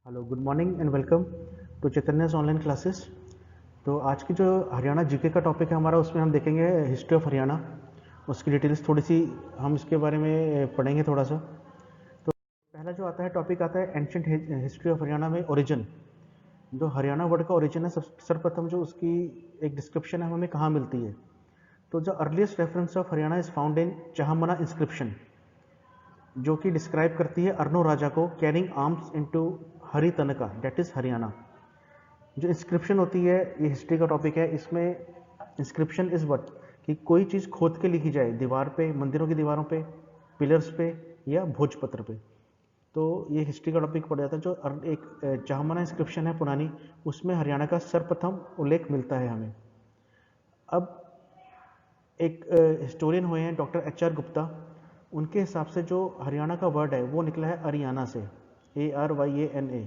Hello, good morning and welcome to Chaitanya's online classes. तो आज की जो हरियाणा जीके का टॉपिक है हमारा, उसमें हम देखेंगे हिस्ट्री ऑफ हरियाणा। उसकी डिटेल्स थोड़ी सी हम इसके बारे में पढ़ेंगे थोड़ा सा। तो पहला जो आता है टॉपिक आता है एंशिएंट हिस्ट्री ऑफ हरियाणा में ओरिजिन। जो हरियाणा वर्ड का ओरिजिन है, सर्वप्रथम जो उसकी एक डिस्क्रिप्शन है हमें कहाँ मिलती है। तो जो earliest reference of Haryana is found in Chahamana inscription, जो कि डिस्क्राइब करती है अर्नो राजा को carrying arms into Haritanaka, that is Haryana. जो इंस्क्रिप्शन होती है, ये हिस्ट्री का टॉपिक है। इसमें इंस्क्रिप्शन इज व्हाट, कि कोई चीज़ खोद के लिखी जाए दीवार पे, मंदिरों की दीवारों पे, पिलर्स पे या भोजपत्र पे। तो ये हिस्ट्री का टॉपिक पड़ जाता है। जो एक चाहमना इंस्क्रिप्शन है पुरानी, उसमें हरियाणा का सर्वप्रथम उल्लेख मिलता है हमें। अब एक हिस्टोरियन हुए हैं डॉक्टर एच आर गुप्ता, उनके हिसाब से जो हरियाणा का वर्ड है वो निकला है अरियाना से, ARYANA।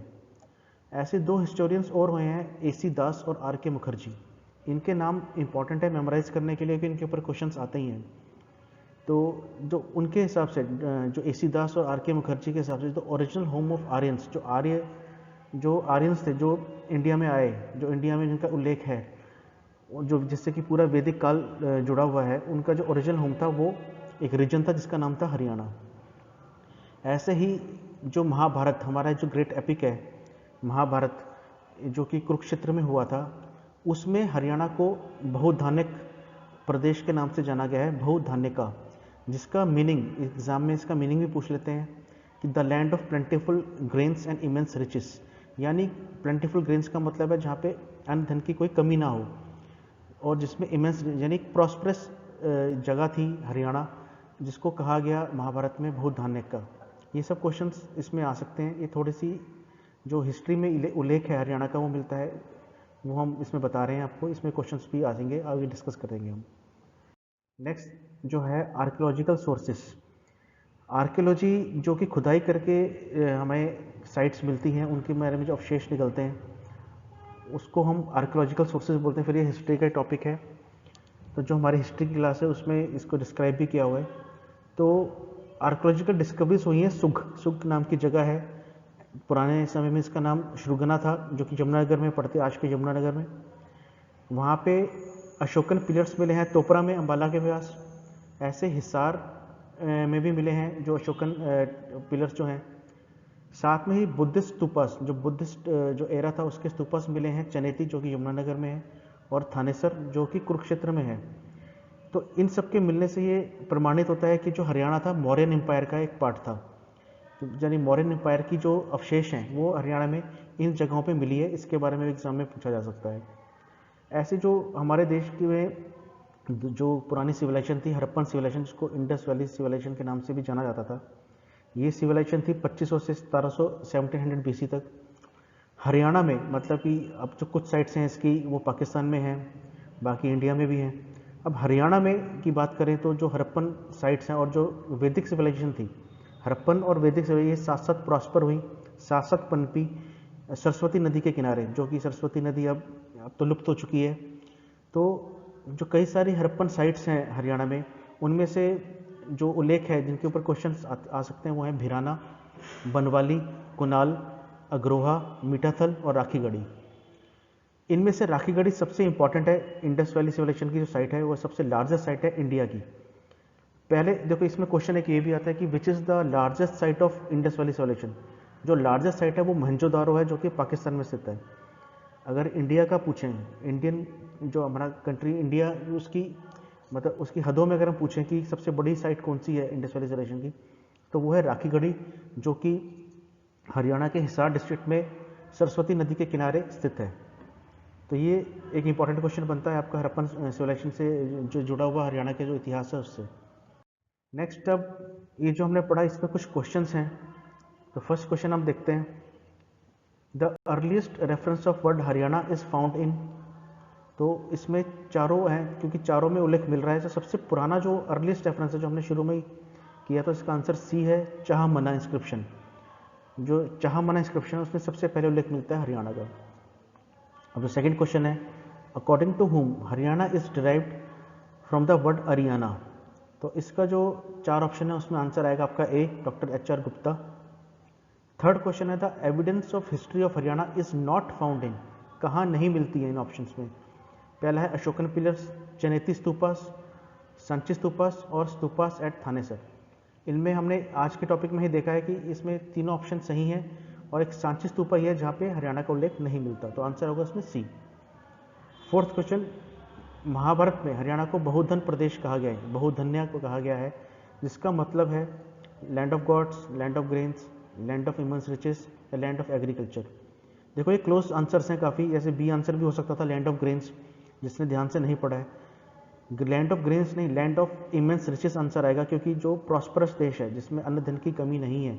ऐसे दो हिस्टोरियंस और हुए हैं, AC दास और RK मुखर्जी। इनके नाम इंपॉर्टेंट है मेमोराइज करने के लिए, कि इनके ऊपर क्वेश्चंस आते ही हैं। तो जो उनके हिसाब से, जो AC दास और RK मुखर्जी के हिसाब से, जो ओरिजिनल होम ऑफ आर्यंस, जो आर्यंस थे जो इंडिया में आए, जो इंडिया में जिनका उल्लेख है, जो जिससे कि पूरा वैदिक काल जुड़ा हुआ है, उनका जो ओरिजिनल होम था वो एक रीजन था जिसका नाम था हरियाणा। ऐसे ही जो महाभारत, हमारा जो ग्रेट एपिक है महाभारत, जो कि कुरुक्षेत्र में हुआ था, उसमें हरियाणा को बहुधान्यक प्रदेश के नाम से जाना गया है, बहुधान्यका, जिसका मीनिंग एग्जाम में इसका मीनिंग भी पूछ लेते हैं कि the land of plentiful grains and immense riches. यानी प्लेंटिफुल ग्रेन्स का मतलब है जहाँ पे अन्न धन की कोई कमी ना हो, और जिसमें इमेंस यानी प्रॉस्परस जगह थी हरियाणा, जिसको कहा गया महाभारत में बहुधान्यक का। ये सब क्वेश्चंस इसमें आ सकते हैं। ये थोड़ी सी जो हिस्ट्री में उल्लेख है हरियाणा का वो मिलता है, वो हम इसमें बता रहे हैं आपको। इसमें क्वेश्चंस भी आ जाएंगे, आगे डिस्कस करेंगे हम। नेक्स्ट जो है आर्कियोलॉजिकल सोर्सेस। आर्कियोलॉजी जो कि खुदाई करके हमें साइट्स मिलती हैं, उनके बारे में जो अवशेष निकलते हैं, उसको हम आर्कियोलॉजिकल सोर्सेज बोलते हैं। फिर ये हिस्ट्री का टॉपिक है, तो जो हमारी हिस्ट्री की क्लास है उसमें इसको डिस्क्राइब भी किया हुआ है। तो आर्कियोलॉजिकल डिस्कवरीज हुई हैं सुग नाम की जगह है। पुराने समय में इसका नाम श्रुगना था, जो कि यमुनानगर में पड़ते, आज के यमुनानगर में। वहाँ पे अशोकन पिलर्स मिले हैं, तोपरा में, अम्बाला के पास। ऐसे हिसार में भी मिले हैं जो अशोकन पिलर्स जो हैं। साथ में ही बुद्धिस्ट स्तूपास, जो बुद्धिस्ट जो एरा था उसके स्तूपास मिले हैं, चनेती जो कि यमुनानगर में है, और थानेसर जो कि कुरुक्षेत्र में है। तो इन सब के मिलने से ये प्रमाणित होता है कि जो हरियाणा था मौर्यन एम्पायर का एक पार्ट था। तो यानी मौर्यन एम्पायर की जो अवशेष हैं वो हरियाणा में इन जगहों पे मिली है। इसके बारे में एग्जाम में पूछा जा सकता है। ऐसे जो हमारे देश की में जो पुरानी सिविलाइजेशन थी, हड़प्पन सिविलाइजेशन, जिसको इंडस वैली सिविलाइजेशन के नाम से भी जाना जाता था, ये सिविलाइजेशन थी 2500 से 1700 1700 BC तक। हरियाणा में मतलब कि अब जो कुछ साइट्स हैं इसकी वो पाकिस्तान में हैं, बाकी इंडिया में भी हैं। अब हरियाणा में की बात करें तो जो हड़प्पन साइट्स हैं और जो वैदिक सिविलाइजेशन थी, हड़प्पन और वैदिक सिविलाइजेशन साथ साथ प्रॉस्पर हुई, साथ साथ पनपी सरस्वती नदी के किनारे, जो कि सरस्वती नदी अब तो लुप्त हो चुकी है। तो जो कई सारी हड़प्पन साइट्स हैं हरियाणा में, उनमें से जो उल्लेख है जिनके ऊपर क्वेश्चंस आ सकते हैं वो हैं भिराना, बनवाली, कुनाल, अग्रोहा, मीठाथल और राखीगढ़ी। इनमें से राखीगढ़ी सबसे इंपॉर्टेंट है। इंडस वैली सिविलाइजेशन की जो साइट है वो सबसे लार्जेस्ट साइट है इंडिया की। पहले देखो, इसमें क्वेश्चन एक ये भी आता है कि which is the largest site of Indus valley civilisation. जो लार्जेस्ट साइट है वो मोहनजोदारो है, जो कि पाकिस्तान में स्थित है। अगर इंडिया का पूछें, इंडियन जो हमारा कंट्री इंडिया, उसकी मतलब उसकी हदों में अगर हम पूछें कि सबसे बड़ी साइट कौन सी है इंडस वैली सिविलाइजेशन की, तो वो है राखीगढ़ी, जो कि हरियाणा के हिसार डिस्ट्रिक्ट में सरस्वती नदी के किनारे स्थित है। तो ये एक इंपॉर्टेंट क्वेश्चन बनता है आपका हड़प्पन सिविलाइजेशन से जो जुड़ा हुआ हरियाणा के जो इतिहास है उससे। नेक्स्ट, अब ये जो हमने पढ़ा इसमें कुछ क्वेश्चंस हैं। तो फर्स्ट क्वेश्चन हम देखते हैं, the earliest reference of word Haryana is found इन। तो इसमें चारों हैं, क्योंकि चारों में उल्लेख मिल रहा है। तो सबसे पुराना जो अर्लीस्ट रेफरेंस है जो हमने शुरू में ही किया, तो इसका आंसर सी है, चाहमना इंस्क्रिप्शन। जो चाहमना इंस्क्रिप्शन है उसमें सबसे पहले उल्लेख मिलता है हरियाणा का। अब जो सेकंड क्वेश्चन है, according to whom Haryana is derived from the word Ariyana. तो इसका जो चार ऑप्शन है उसमें आंसर आएगा आपका A, doctor H R Gupta. Third question है the evidence of history of Haryana is not found in, कहाँ नहीं मिलती है इन ऑप्शंस में। पहला है अशोकन पिलर्स, चनेती स्तूपास, सांची स्तूपास और स्तूपास एट थानेसर। इनमें हमने आज के टॉपिक में ही देखा है कि इसमें तीनों ऑप्शन सही हैं और एक सांची स्तूपा ही है जहाँ पे हरियाणा का उल्लेख नहीं मिलता, तो आंसर होगा इसमें सी। फोर्थ क्वेश्चन, महाभारत में हरियाणा को बहुधन प्रदेश कहा गया है, बहुधन्य को कहा गया है, जिसका मतलब है land of gods, land of grains, land of immense riches या लैंड ऑफ एग्रीकल्चर। देखो ये क्लोज आंसर्स हैं काफ़ी, जैसे बी आंसर भी हो सकता था लैंड ऑफ ग्रेन्स, जिसने ध्यान से नहीं पढ़ा है। लैंड ऑफ ग्रेन्स नहीं, land of immense riches answer आएगा, क्योंकि जो प्रॉस्परस देश है जिसमें अन्न धन की कमी नहीं है,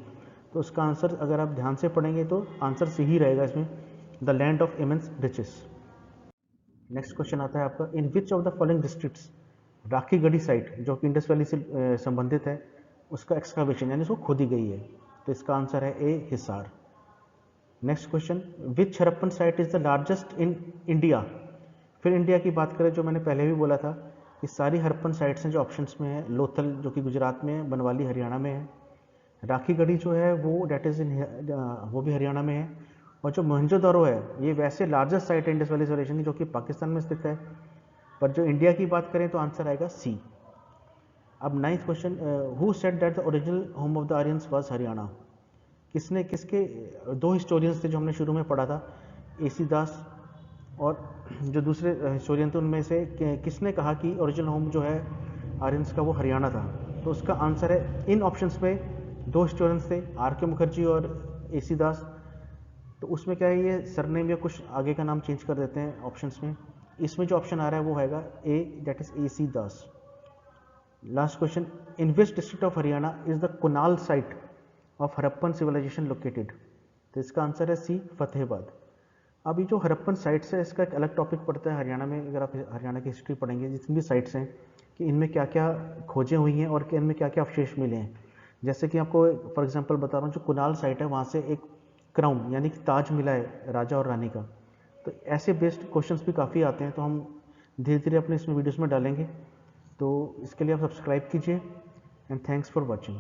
तो उसका आंसर अगर आप ध्यान से पढ़ेंगे तो आंसर सी ही रहेगा इसमें, the land of immense riches. Next question आता है आपका, in which of the following districts Rakhigarhi site जो कि इंडस वैली से संबंधित है उसका एक्सकावेशन यानी उसको खोदी गई है, तो इसका आंसर है A Hisar. Next question, which Harappan site is the largest in India. फिर इंडिया की बात करें, जो मैंने पहले भी बोला था कि सारी हरप्पन साइट्स हैं जो ऑप्शंस में है, लोथल जो कि गुजरात में है, बनवाली हरियाणा में है, राखी गढ़ी जो है वो डेट इज इन वो भी हरियाणा में है, और जो मोहनजोदड़ो है ये वैसे लार्जेस्ट साइट है इंडस वैली सिविलाइजेशन की जो कि पाकिस्तान में स्थित है, पर जो इंडिया की बात करें तो आंसर आएगा सी। अब ninth question, who said that the original home of the Aryans was Haryana. किसने, किसके दो हिस्टोरियंस थे जो हमने शुरू में पढ़ा था, AC दास और जो दूसरे हिस्टोरियन थे उनमें से किसने कहा कि ओरिजिनल होम जो है आर्यंस का वो हरियाणा था, तो उसका आंसर है, इन ऑप्शंस में दो हिस्टोरियंस थे RK मुखर्जी और AC दास, तो उसमें क्या है ये सरनेम या कुछ आगे का नाम चेंज कर देते हैं ऑप्शंस में, इसमें जो ऑप्शन आ रहा है वो हैगा A, that is AC Das. Last question, in which district of Haryana is the Kunal site of Harappan civilisation located, तो इसका आंसर है सी, फतेहाबाद। अब ये जो हरप्पन साइट्स है इसका एक अलग टॉपिक पड़ता है हरियाणा में, अगर आप हरियाणा की हिस्ट्री पढ़ेंगे जितनी भी साइट्स हैं कि इनमें क्या क्या खोजें हुई हैं और कि इनमें क्या क्या अवशेष मिले हैं। जैसे कि आपको फॉर एग्जांपल बता रहा हूँ, जो कुनाल साइट है वहाँ से एक क्राउन यानी कि ताज मिला है राजा और रानी का, तो ऐसे बेस्ड क्वेश्चंस भी काफ़ी आते हैं, तो हम धीरे धीरे अपने इसमें वीडियोज़ में डालेंगे, तो इसके लिए आप सब्सक्राइब कीजिए एंड थैंक्स फॉर वॉचिंग।